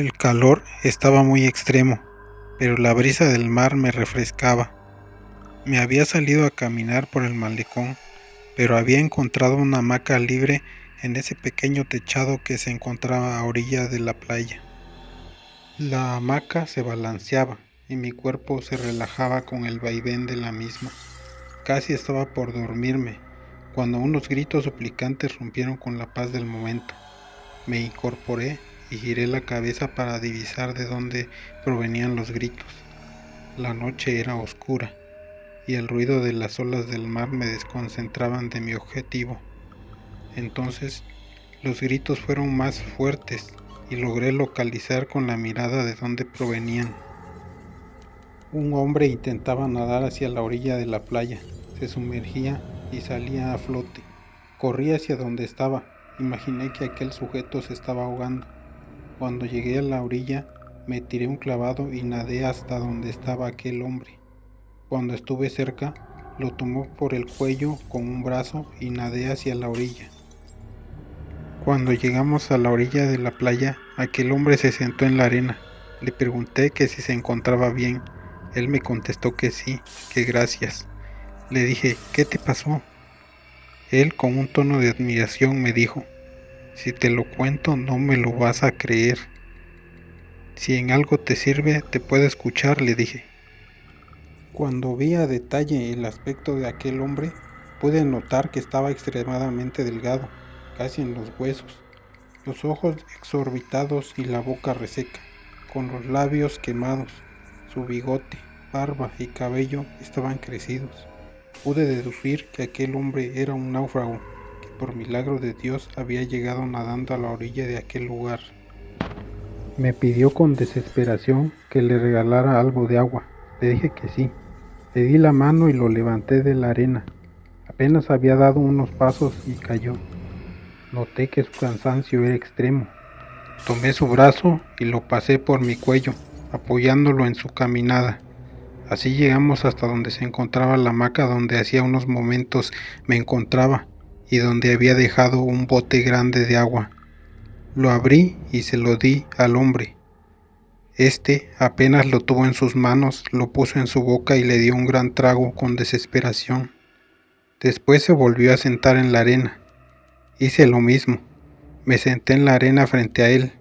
El calor estaba muy extremo, pero la brisa del mar me refrescaba. Me había salido a caminar por el malecón, pero había encontrado una hamaca libre en ese pequeño techado que se encontraba a orilla de la playa. La hamaca se balanceaba y mi cuerpo se relajaba con el vaivén de la misma. Casi estaba por dormirme, cuando unos gritos suplicantes rompieron con la paz del momento. Me incorporé y giré la cabeza para divisar de dónde provenían los gritos. La noche era oscura y el ruido de las olas del mar me desconcentraban de mi objetivo. Entonces, los gritos fueron más fuertes y logré localizar con la mirada de dónde provenían. Un hombre intentaba nadar hacia la orilla de la playa, se sumergía y salía a flote. Corrí hacia donde estaba, imaginé que aquel sujeto se estaba ahogando. Cuando llegué a la orilla, me tiré un clavado y nadé hasta donde estaba aquel hombre. Cuando estuve cerca, lo tomé por el cuello con un brazo y nadé hacia la orilla. Cuando llegamos a la orilla de la playa, aquel hombre se sentó en la arena. Le pregunté que si se encontraba bien. Él me contestó que sí, que gracias. Le dije, ¿qué te pasó? Él, con un tono de admiración, me dijo, si te lo cuento no me lo vas a creer. Si en algo te sirve, te puedo escuchar, le dije. Cuando vi a detalle el aspecto de aquel hombre, pude notar que estaba extremadamente delgado, casi en los huesos, los ojos exorbitados y la boca reseca, con los labios quemados. Su bigote, barba y cabello estaban crecidos. Pude deducir que aquel hombre era un náufrago, que por milagro de Dios había llegado nadando a la orilla de aquel lugar. Me pidió con desesperación que le regalara algo de agua. Le dije que sí. Le di la mano y lo levanté de la arena. Apenas había dado unos pasos y cayó. Noté que su cansancio era extremo. Tomé su brazo y lo pasé por mi cuello, apoyándolo en su caminada. Así llegamos hasta donde se encontraba la hamaca donde hacía unos momentos me encontraba y donde había dejado un bote grande de agua. Lo abrí y se lo di al hombre. Este, apenas lo tuvo en sus manos, lo puso en su boca y le dio un gran trago con desesperación. Después se volvió a sentar en la arena. Hice lo mismo. Me senté en la arena frente a él.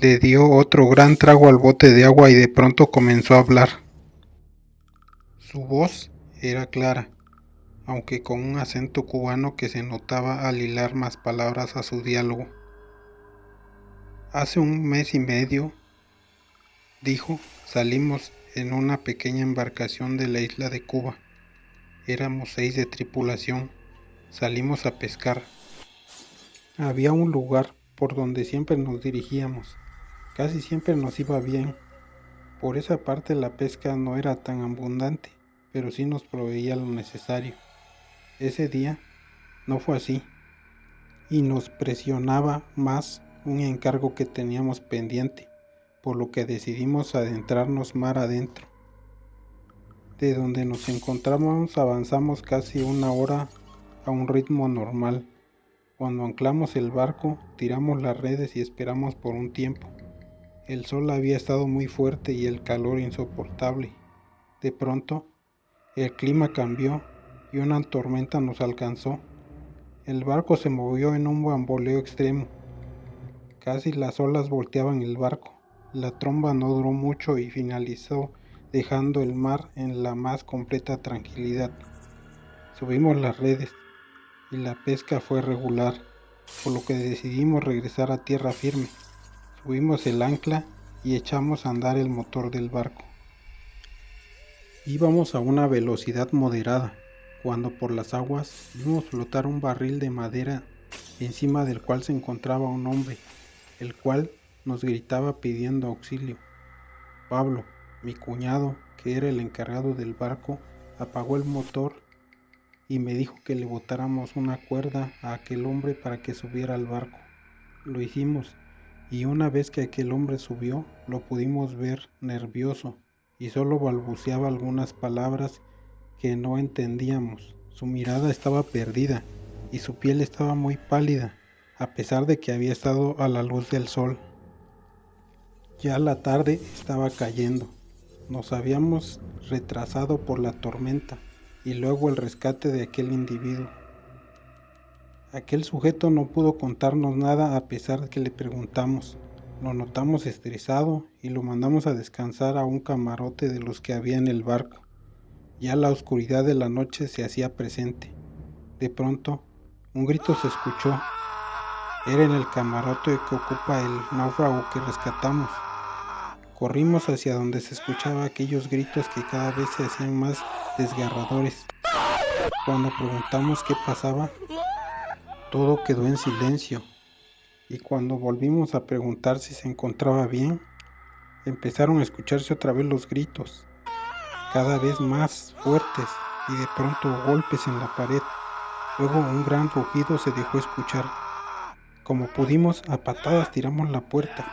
Le dio otro gran trago al bote de agua y de pronto comenzó a hablar. Su voz era clara, aunque con un acento cubano que se notaba al hilar más palabras a su diálogo. Hace un mes y medio, dijo, salimos en una pequeña embarcación de la isla de Cuba. Éramos 6 de tripulación. Salimos a pescar. Había un lugar por donde siempre nos dirigíamos. Casi siempre nos iba bien. Por esa parte la pesca no era tan abundante, pero sí nos proveía lo necesario. Ese día no fue así, y nos presionaba más un encargo que teníamos pendiente, por lo que decidimos adentrarnos mar adentro. De donde nos encontrábamos avanzamos casi una hora a un ritmo normal. Cuando anclamos el barco, tiramos las redes y esperamos por un tiempo. El sol había estado muy fuerte y el calor insoportable. De pronto, el clima cambió y una tormenta nos alcanzó. El barco se movió en un bamboleo extremo. Casi las olas volteaban el barco. La tromba no duró mucho y finalizó dejando el mar en la más completa tranquilidad. Subimos las redes y la pesca fue regular, por lo que decidimos regresar a tierra firme. Subimos el ancla y echamos a andar el motor del barco. Íbamos a una velocidad moderada, cuando por las aguas vimos flotar un barril de madera encima del cual se encontraba un hombre, el cual nos gritaba pidiendo auxilio. Pablo, mi cuñado, que era el encargado del barco, apagó el motor y me dijo que le botáramos una cuerda a aquel hombre para que subiera al barco. Lo hicimos, y una vez que aquel hombre subió, lo pudimos ver nervioso, y solo balbuceaba algunas palabras que no entendíamos. Su mirada estaba perdida, y su piel estaba muy pálida, a pesar de que había estado a la luz del sol. Ya la tarde estaba cayendo. Nos habíamos retrasado por la tormenta y luego el rescate de aquel individuo. Aquel sujeto no pudo contarnos nada a pesar de que le preguntamos. Lo notamos estresado y lo mandamos a descansar a un camarote de los que había en el barco. Ya la oscuridad de la noche se hacía presente. De pronto, un grito se escuchó. Era en el camarote que ocupa el náufrago que rescatamos. Corrimos hacia donde se escuchaban aquellos gritos que cada vez se hacían más desgarradores. Cuando preguntamos qué pasaba, todo quedó en silencio, y cuando volvimos a preguntar si se encontraba bien, empezaron a escucharse otra vez los gritos, cada vez más fuertes, y de pronto golpes en la pared. Luego un gran rugido se dejó escuchar. Como pudimos, a patadas tiramos la puerta.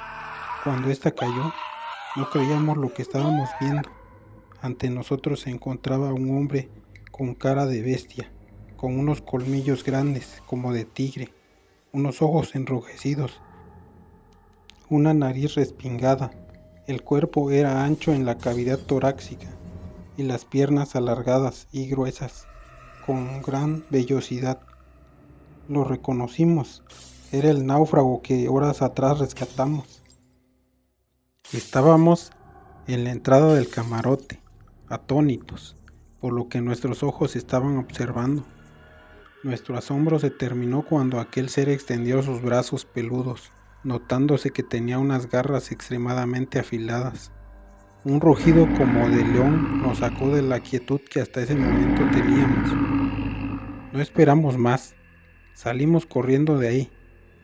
Cuando ésta cayó, no creíamos lo que estábamos viendo. Ante nosotros se encontraba un hombre con cara de bestia, con unos colmillos grandes como de tigre, unos ojos enrojecidos, una nariz respingada. El cuerpo era ancho en la cavidad torácica y las piernas alargadas y gruesas, con gran vellosidad. Lo reconocimos. Era el náufrago que horas atrás rescatamos. Estábamos en la entrada del camarote, atónitos, por lo que nuestros ojos estaban observando. Nuestro asombro se terminó cuando aquel ser extendió sus brazos peludos, notándose que tenía unas garras extremadamente afiladas. Un rugido como de león nos sacó de la quietud que hasta ese momento teníamos. No esperamos más. Salimos corriendo de ahí.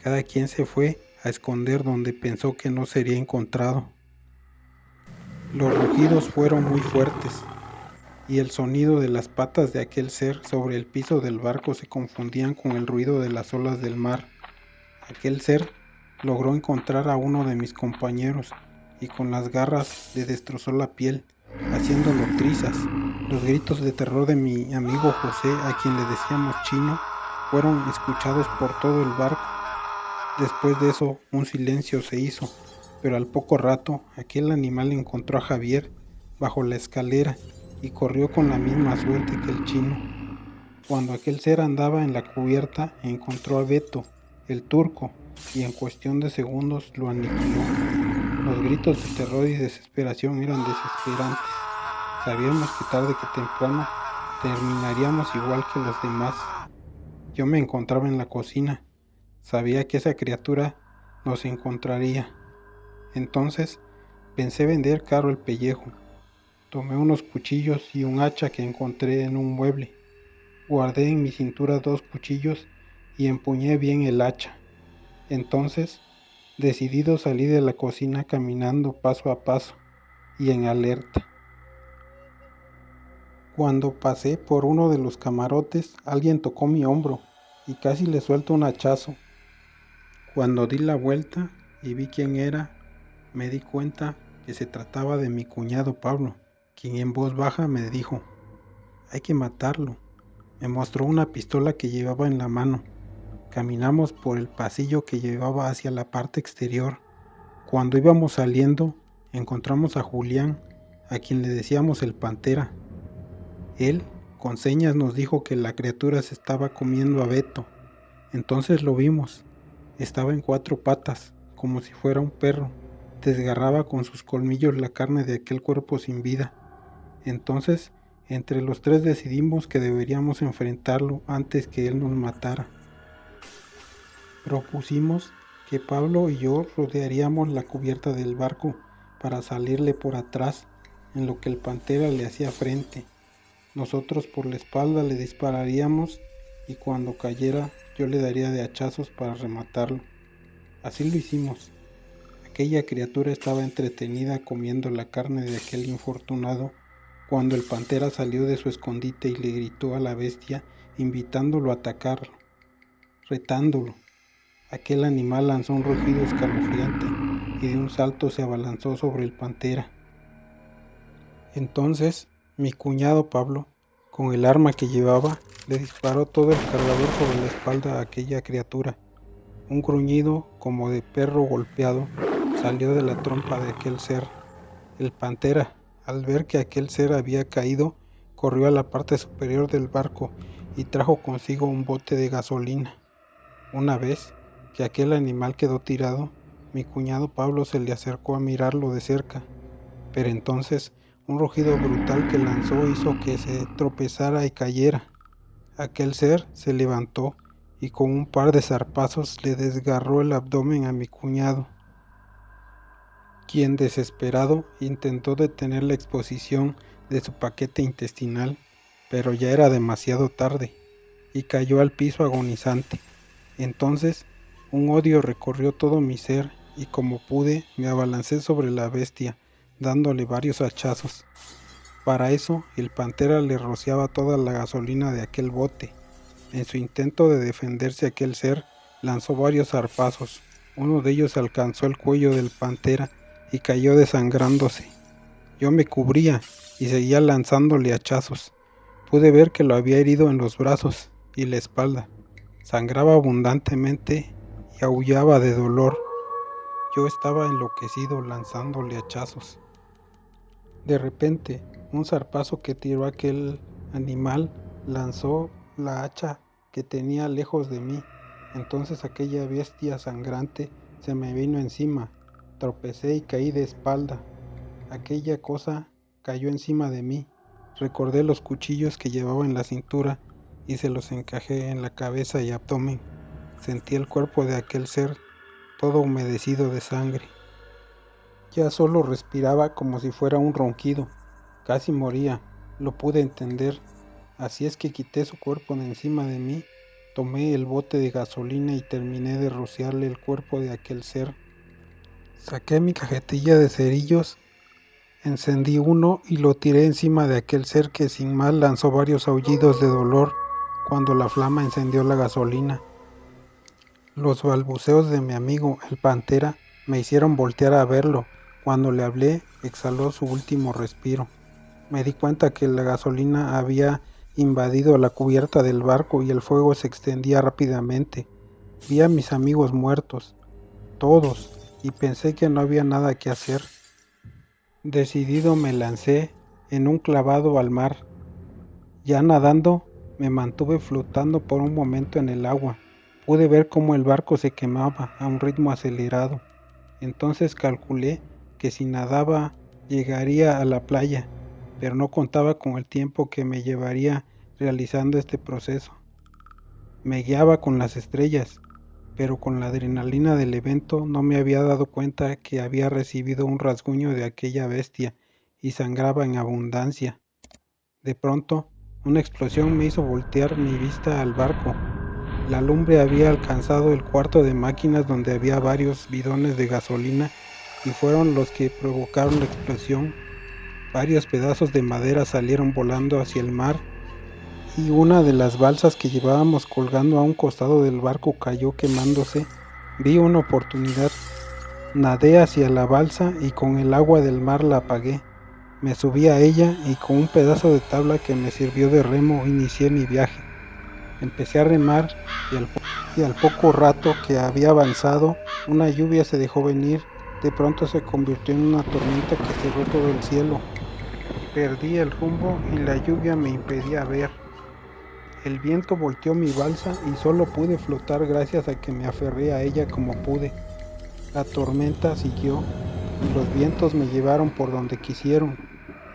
Cada quien se fue a esconder donde pensó que no sería encontrado. Los rugidos fueron muy fuertes, y el sonido de las patas de aquel ser sobre el piso del barco se confundían con el ruido de las olas del mar. Aquel ser logró encontrar a uno de mis compañeros y con las garras le destrozó la piel, haciéndolo trizas. Los gritos de terror de mi amigo José, a quien le decíamos Chino, fueron escuchados por todo el barco. Después de eso, un silencio se hizo, pero al poco rato, aquel animal encontró a Javier bajo la escalera y corrió con la misma suerte que el Chino. Cuando aquel ser andaba en la cubierta, encontró a Beto, el turco, y en cuestión de segundos lo aniquiló. Los gritos de terror y desesperación eran desesperantes. Sabíamos que tarde que temprano terminaríamos igual que los demás. Yo me encontraba en la cocina. Sabía que esa criatura nos encontraría. Entonces pensé vender caro el pellejo. Tomé unos cuchillos y un hacha que encontré en un mueble. Guardé en mi cintura 2 cuchillos y empuñé bien el hacha. Entonces, decidido, salí de la cocina caminando paso a paso y en alerta. Cuando pasé por uno de los camarotes, alguien tocó mi hombro y casi le suelto un hachazo. Cuando di la vuelta y vi quién era, me di cuenta que se trataba de mi cuñado Pablo, quien en voz baja me dijo: «Hay que matarlo». Me mostró una pistola que llevaba en la mano. Caminamos por el pasillo que llevaba hacia la parte exterior. Cuando íbamos saliendo, encontramos a Julián, a quien le decíamos el Pantera. Él, con señas, nos dijo que la criatura se estaba comiendo a Beto. Entonces lo vimos. Estaba en 4 patas, como si fuera un perro. Desgarraba con sus colmillos la carne de aquel cuerpo sin vida. Entonces, entre los 3 decidimos que deberíamos enfrentarlo antes que él nos matara. Propusimos que Pablo y yo rodearíamos la cubierta del barco para salirle por atrás, en lo que el Pantera le hacía frente. Nosotros por la espalda le dispararíamos y cuando cayera yo le daría de hachazos para rematarlo. Así lo hicimos. Aquella criatura estaba entretenida comiendo la carne de aquel infortunado cuando el Pantera salió de su escondite y le gritó a la bestia invitándolo a atacarlo, retándolo. Aquel animal lanzó un rugido escalofriante y de un salto se abalanzó sobre el Pantera. Entonces, mi cuñado Pablo, con el arma que llevaba, le disparó todo el cargador sobre la espalda a aquella criatura. Un gruñido como de perro golpeado salió de la trompa de aquel ser. El pantera, al ver que aquel ser había caído, corrió a la parte superior del barco y trajo consigo un bote de gasolina. Una vez que aquel animal quedó tirado, mi cuñado Pablo se le acercó a mirarlo de cerca, pero entonces un rugido brutal que lanzó hizo que se tropezara y cayera. Aquel ser se levantó y con un par de zarpazos le desgarró el abdomen a mi cuñado, quien desesperado intentó detener la exposición de su paquete intestinal, pero ya era demasiado tarde y cayó al piso agonizante. Entonces un odio recorrió todo mi ser y como pude me abalancé sobre la bestia, dándole varios hachazos. Para eso el pantera le rociaba toda la gasolina de aquel bote. En su intento de defenderse aquel ser lanzó varios zarpazos. Uno de ellos alcanzó el cuello del pantera y cayó desangrándose. Yo me cubría y seguía lanzándole hachazos. Pude ver que lo había herido en los brazos y la espalda. Sangraba abundantemente y aullaba de dolor. Yo estaba enloquecido lanzándole hachazos. De repente, un zarpazo que tiró aquel animal lanzó la hacha que tenía lejos de mí. Entonces aquella bestia sangrante se me vino encima. Tropecé y caí de espalda. Aquella cosa cayó encima de mí. Recordé los cuchillos que llevaba en la cintura y se los encajé en la cabeza y abdomen. Sentí el cuerpo de aquel ser todo humedecido de sangre. Ya solo respiraba como si fuera un ronquido. Casi moría, lo pude entender. Así es que quité su cuerpo de encima de mí, tomé el bote de gasolina y terminé de rociarle el cuerpo de aquel ser. Saqué mi cajetilla de cerillos, encendí uno y lo tiré encima de aquel ser que sin más lanzó varios aullidos de dolor cuando la flama encendió la gasolina. Los balbuceos de mi amigo, el pantera, me hicieron voltear a verlo. Cuando le hablé, exhaló su último respiro. Me di cuenta que la gasolina había invadido la cubierta del barco y el fuego se extendía rápidamente. Vi a mis amigos muertos, todos, y pensé que no había nada que hacer. Decidido me lancé en un clavado al mar. Ya nadando, me mantuve flotando por un momento en el agua. Pude ver cómo el barco se quemaba a un ritmo acelerado. Entonces calculé que si nadaba llegaría a la playa, pero no contaba con el tiempo que me llevaría realizando este proceso. Me guiaba con las estrellas, pero con la adrenalina del evento no me había dado cuenta que había recibido un rasguño de aquella bestia y sangraba en abundancia. De pronto, una explosión me hizo voltear mi vista al barco. La lumbre había alcanzado el cuarto de máquinas donde había varios bidones de gasolina y fueron los que provocaron la explosión. Varios pedazos de madera salieron volando hacia el mar y una de las balsas que llevábamos colgando a un costado del barco cayó quemándose. Vi una oportunidad. Nadé hacia la balsa y con el agua del mar la apagué. Me subí a ella y con un pedazo de tabla que me sirvió de remo inicié mi viaje. Empecé a remar y al poco rato que había avanzado, una lluvia se dejó venir. De pronto se convirtió en una tormenta que cerró todo el cielo. Perdí el rumbo y la lluvia me impedía ver. El viento volteó mi balsa y solo pude flotar gracias a que me aferré a ella como pude. La tormenta siguió y los vientos me llevaron por donde quisieron.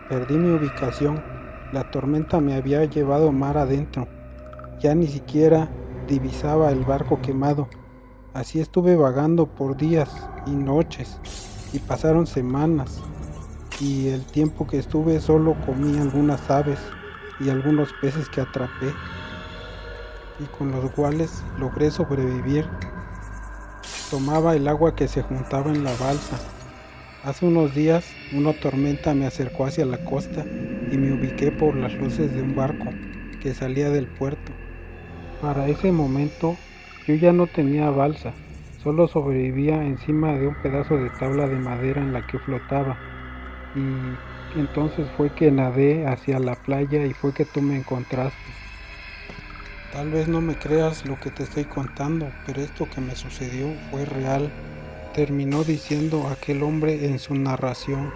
Perdí mi ubicación. La tormenta me había llevado mar adentro. Ya ni siquiera divisaba el barco quemado. Así estuve vagando por días y noches y pasaron semanas y el tiempo que estuve solo comí algunas aves y algunos peces que atrapé y con los cuales logré sobrevivir. Tomaba el agua que se juntaba en la balsa. Hace unos días una tormenta me acercó hacia la costa y me ubiqué por las luces de un barco que salía del puerto. Para ese momento yo ya no tenía balsa, solo sobrevivía encima de un pedazo de tabla de madera en la que flotaba. Y entonces fue que nadé hacia la playa y fue que tú me encontraste. Tal vez no me creas lo que te estoy contando, pero esto que me sucedió fue real. terminó diciendo aquel hombre en su narración.